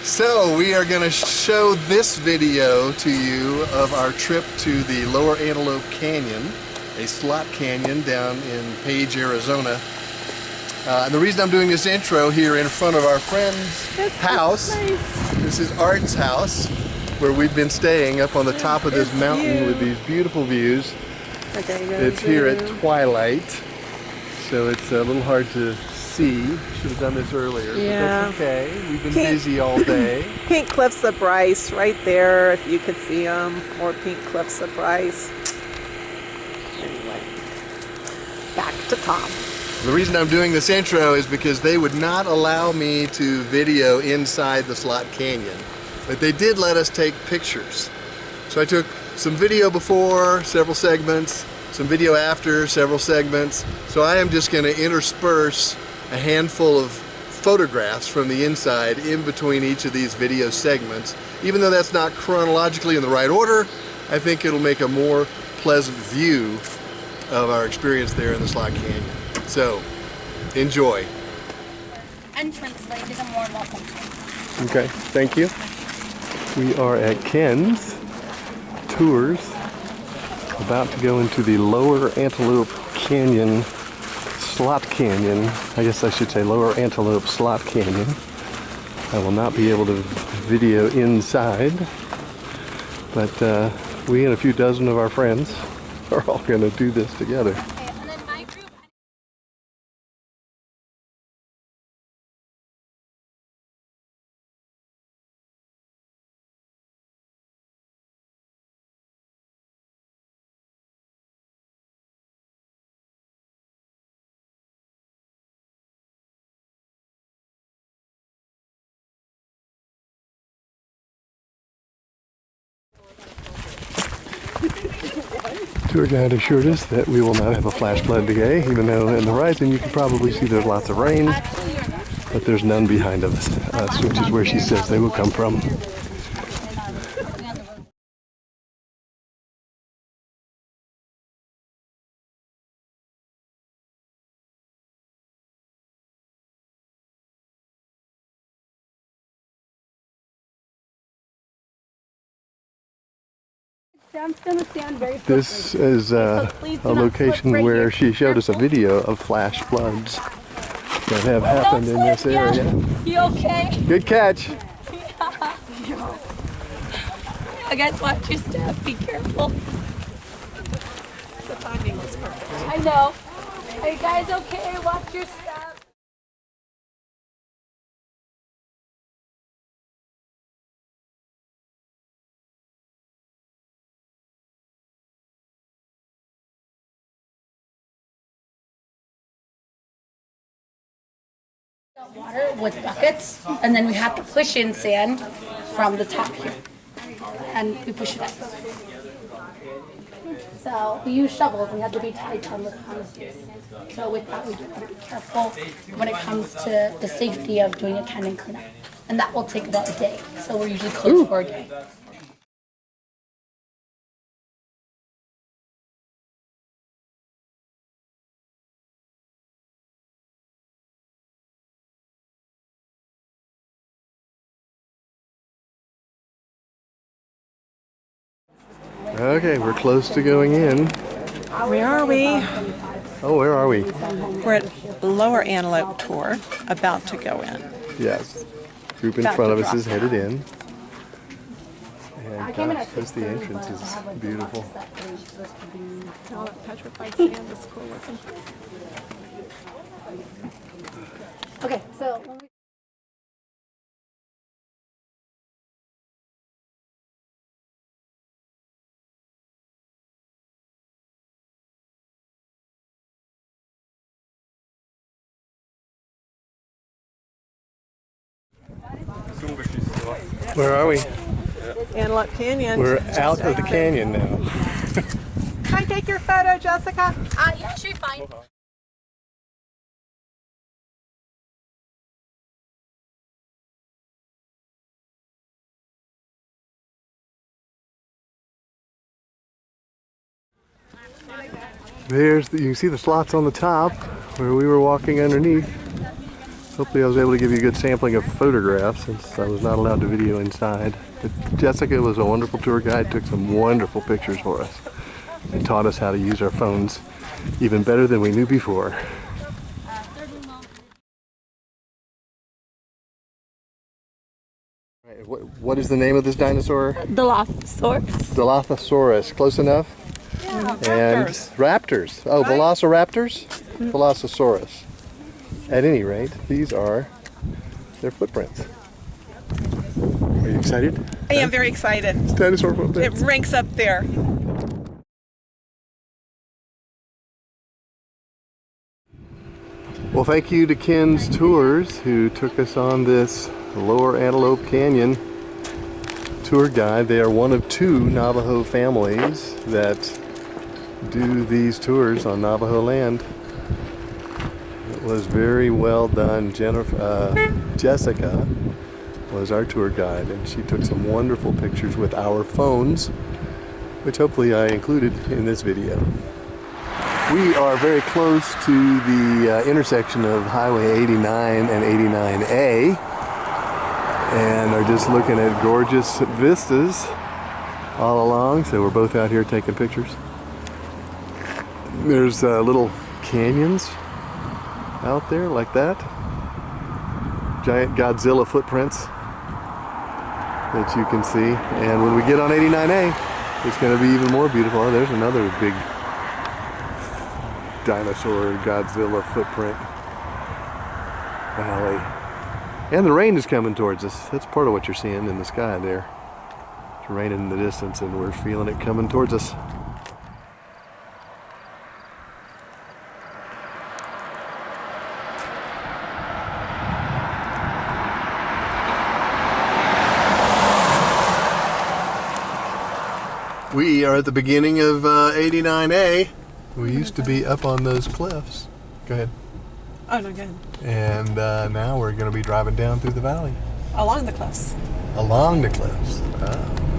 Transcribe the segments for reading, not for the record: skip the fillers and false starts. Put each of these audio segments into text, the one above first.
So we are going to show this video to you of our trip to the Lower Antelope Canyon, a slot canyon down in Page, Arizona. And the reason I'm doing this intro here in front of our friend's house, this is Art's house, where we've been staying up on the top of this mountain with these beautiful views. It's here at twilight, so it's a little hard to see. Should have done this earlier, but that's okay. We've been busy all day. Pink Cliffs of Bryce right there, if you could see them. More Pink Cliffs of Bryce. Anyway, back to Tom. The reason I'm doing this intro is because they would not allow me to video inside the slot canyon, but they did let us take pictures. So I took some video before, several segments, some video after, several segments. So I am just going to intersperse a handful of photographs from the inside in between each of these video segments. Even though that's not chronologically in the right order, I think it'll make a more pleasant view of our experience there in the slot canyon. So, enjoy. Entrance ladies and more welcome. Okay, thank you. We are at Ken's Tours, about to go into the Lower Antelope Canyon, Slot Canyon. I guess I should say Lower Antelope Slot Canyon. I will not be able to video inside, but we and a few dozen of our friends are all going to do this together. Tour guide assured us that we will not have a flash flood today, even though in the horizon you can probably see there's lots of rain, but there's none behind us, which is where she says they will come from. This is a location where she showed us a video of flash floods that have happened in this area. You okay? Good catch. Yeah. I guys, watch your step. Be careful. The timing was perfect. I know. Are you guys okay? Watch your step. Water with buckets, and then we have to push in sand from the top here, and we push it up. So we use shovels. We have to be tight on the houses. So with that, we do have to be careful when it comes to the safety of doing a canyon cleanup, and that will take about a day. So we're usually closed for a day. Okay, we're close to going in. Where are we? Oh, where are we? We're at Lower Antelope Tour, about to go in. Yes. Group in front of us is headed in. And gosh, just the entrance is beautiful. All that petrified sand is cool looking. Okay, so when we Where are we? Antelope Canyon. We're out of the canyon now. Can I take your photo, Jessica? yeah, should be fine. There's you can see the slots on the top where we were walking underneath. Hopefully I was able to give you a good sampling of photographs since I was not allowed to video inside. But Jessica was a wonderful tour guide, took some wonderful pictures for us and taught us how to use our phones even better than we knew before. What is the name of this dinosaur? Dilophosaurus. Dilophosaurus. Close enough? Yeah, And raptors. Oh, velociraptors? Velocisaurus. At any rate, these are their footprints. Are you excited? I am very excited. It's dinosaur footprints. It ranks up there. Well, thank you to Ken's Tours who took us on this Lower Antelope Canyon tour guide. They are one of 2 Navajo families that do these tours on Navajo land. It was very well done. Jessica was our tour guide and she took some wonderful pictures with our phones, which hopefully I included in this video. We are very close to the intersection of Highway 89 and 89A and are just looking at gorgeous vistas all along, so we're both out here taking pictures. There's little canyons out there like that. Giant Godzilla footprints that you can see. And when we get on 89A, it's going to be even more beautiful. Oh, there's another big dinosaur Godzilla footprint valley. And the rain is coming towards us. That's part of what you're seeing in the sky there. It's raining in the distance and we're feeling it coming towards us. We are at the beginning of 89A. We used to be up on those cliffs. Go ahead. Oh, no, good. And now we're going to be driving down through the valley. Along the cliffs. Along the cliffs.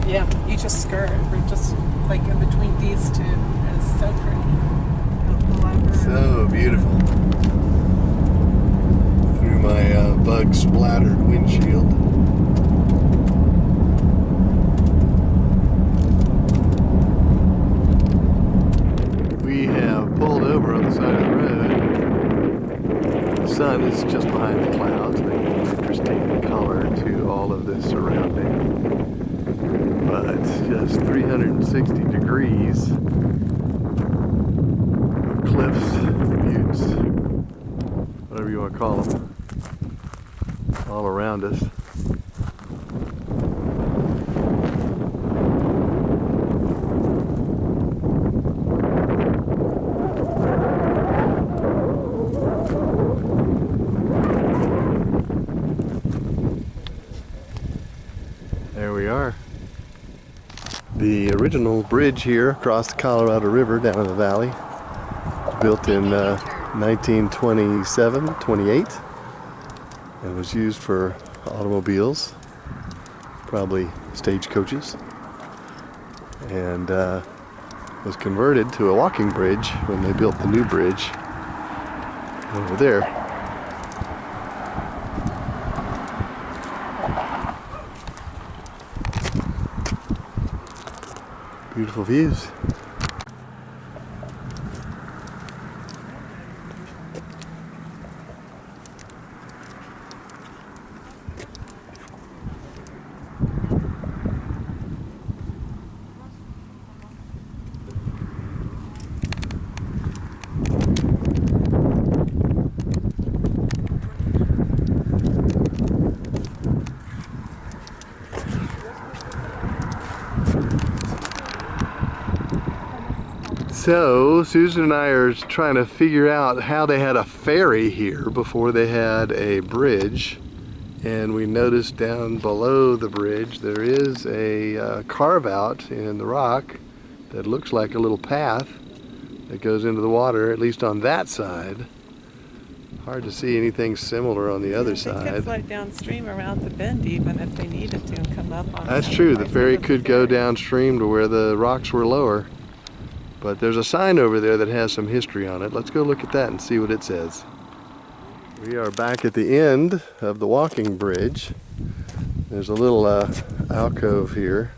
Yeah, you just skirt. We're just like in between these 2. It's so pretty. It'll pull over. So beautiful. Through my bug splattered windshield. We have pulled over on the side of the road. The sun is just behind the clouds, making an interesting color to all of this surrounding. But just 360 degrees of cliffs, buttes, whatever you want to call them, all around us. There we are. The original bridge here across the Colorado River down in the valley, built in 1927, 28, and was used for automobiles, probably stagecoaches, and was converted to a walking bridge when they built the new bridge over there. Beautiful views. So Susan and I are trying to figure out how they had a ferry here before they had a bridge, and we noticed down below the bridge there is a carve out in the rock that looks like a little path that goes into the water, at least on that side. Hard to see anything similar on the other side. They could float downstream around the bend even if they needed to and come up on. That's true, the ferry could go downstream to where the rocks were lower. But there's a sign over there that has some history on it. Let's go look at that and see what it says. We are back at the end of the walking bridge. There's a little alcove here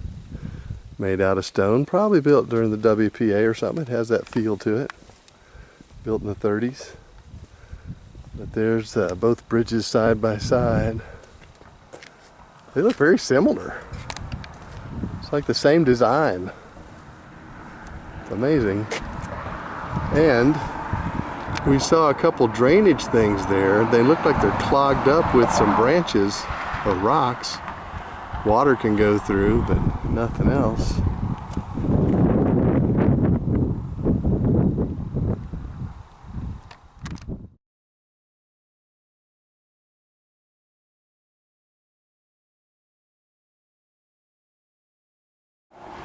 made out of stone, probably built during the WPA or something. It has that feel to it. Built in the 30s. But there's both bridges side by side. They look very similar. It's like the same design. It's amazing. And we saw a couple drainage things there. They look like they're clogged up with some branches or rocks. Water can go through, but nothing else.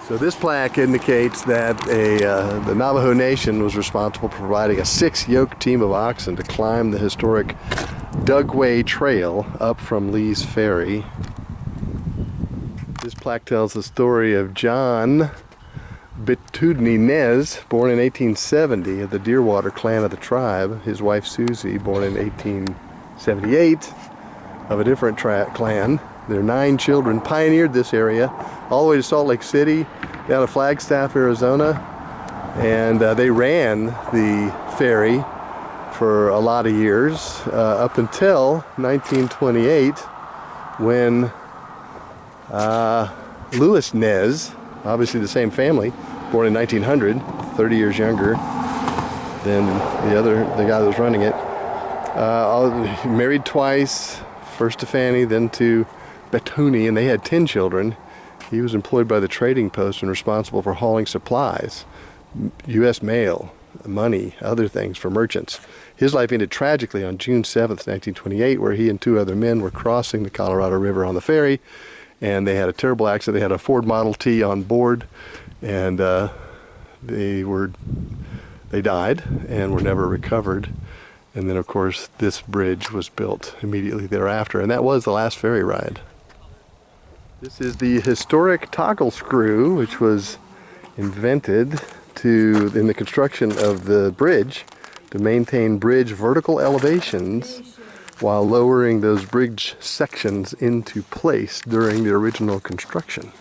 So this plaque indicates that the Navajo Nation was responsible for providing a 6-yoke team of oxen to climb the historic Dugway Trail up from Lee's Ferry. This plaque tells the story of John Bitudni Nez, born in 1870 of the Deerwater clan of the tribe. His wife Susie, born in 1878 of a different clan. Their 9 children pioneered this area all the way to Salt Lake City, down to Flagstaff, Arizona, and they ran the ferry for a lot of years, up until 1928, when Louis Nez, obviously the same family, born in 1900, 30 years younger than the guy that was running it, married twice, first to Fanny, then to Betuni, and they had 10 children. He was employed by the trading post and responsible for hauling supplies, U.S. mail, money, other things for merchants. His life ended tragically on June 7th, 1928, where he and 2 other men were crossing the Colorado River on the ferry, and they had a terrible accident. They had a Ford Model T on board, and they died and were never recovered. And then, of course, this bridge was built immediately thereafter, and that was the last ferry ride. This is the historic toggle screw, which was invented in the construction of the bridge to maintain bridge vertical elevations while lowering those bridge sections into place during the original construction.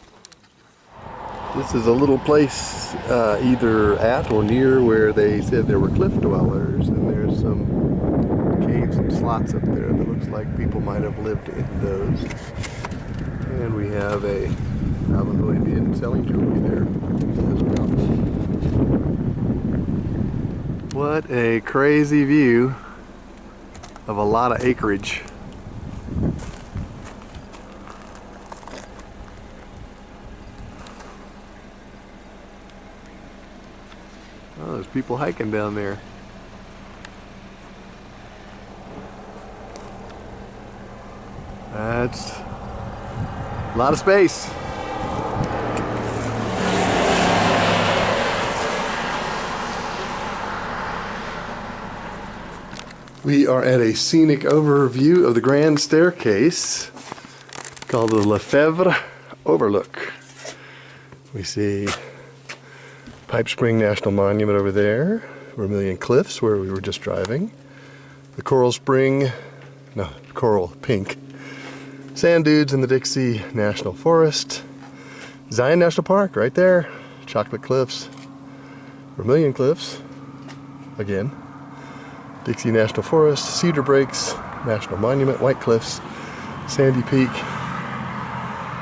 This is a little place either at or near where they said there were cliff dwellers, and there's some caves and slots up there that looks like people might have lived in those. And we have a Navajo Indian selling jewelry there as well. What a crazy view of a lot of acreage. Oh, there's people hiking down there. That's a lot of space. We are at a scenic overview of the Grand Staircase called the Lefebvre Overlook. We see Pipe Spring National Monument over there, Vermilion Cliffs where we were just driving, the Coral Pink Sand Dunes in the Dixie National Forest, Zion National Park right there, Chocolate Cliffs, Vermilion Cliffs, again, Dixie National Forest, Cedar Breaks National Monument, White Cliffs, Sandy Peak,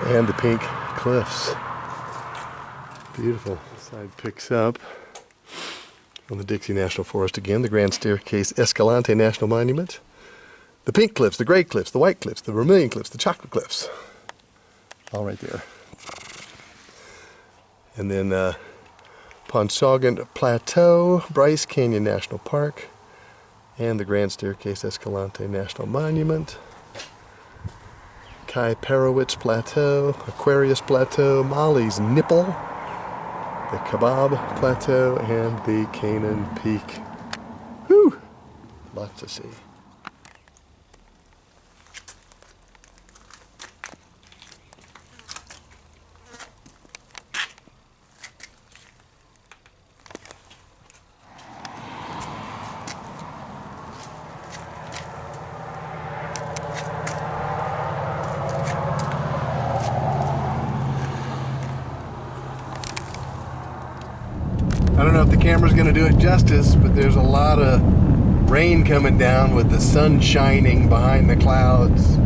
and the Pink Cliffs. Beautiful. This side picks up on the Dixie National Forest again, the Grand Staircase Escalante National Monument, the Pink Cliffs, the Gray Cliffs, the White Cliffs, the Vermilion Cliffs, the Chocolate Cliffs, all right there. And then Ponsaugan Plateau, Bryce Canyon National Park, and the Grand Staircase Escalante National Monument, Kai Parowitz Plateau, Aquarius Plateau, Molly's Nipple, the Kebab Plateau, and the Canaan Peak. Whew! Lots to see. I don't know if the camera's going to do it justice, but there's a lot of rain coming down with the sun shining behind the clouds.